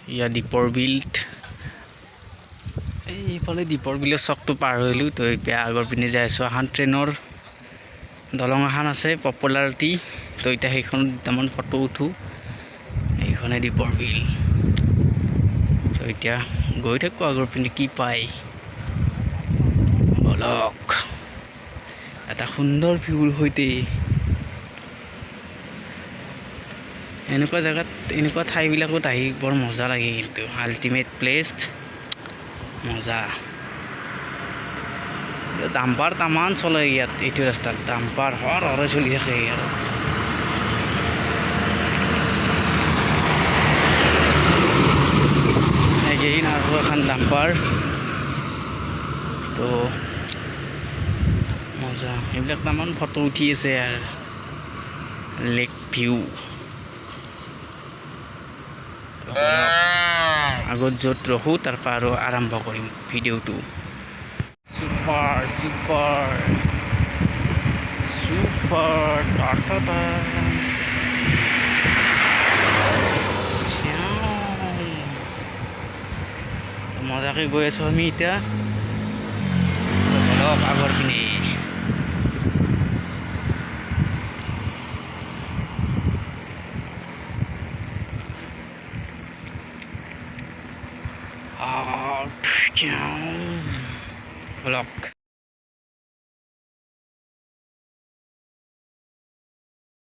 ইয়া দীপৰ বিল এইফালে দীপৰ বিলৰ চকটো পাৰ হৈলোঁ তো এতিয়া আগৰ পিনে যাই আছোঁ এখন ট্ৰেইনৰ দলং এখন আছে পপুলাৰিটি তো এতিয়া সেইখন দুটামান ফটো উঠোঁ এইখনে দীপৰ বিল তো এতিয়া গৈ থাকোঁ আগৰ পিনে কি পায় বলক এটা সুন্দৰ ভিউৰ সৈতে এনেকুৱা জেগাত এনেকুৱা ঠাইবিলাকত আহি বৰ মজা লাগে কিন্তু আল্টিমেট প্লেচ মজা ডাম্পাৰ তামান চলে ইয়াত এইটো ৰাস্তাত ডাম্পাৰ হৰে চলি থাকে আৰু এগেইন আৰু এখন ডাম্পাৰ তো মজা এইবিলাক তামান ফটো উঠি আছে আৰু লেক ভিউ আগত য'ত ৰখোঁ তাৰ পৰা আৰু আৰম্ভ কৰিম ভিডিঅ'টো Super টাটা মজাকে গৈ আছোঁ আমি এতিয়া অলপ আগৰ পিনে vlog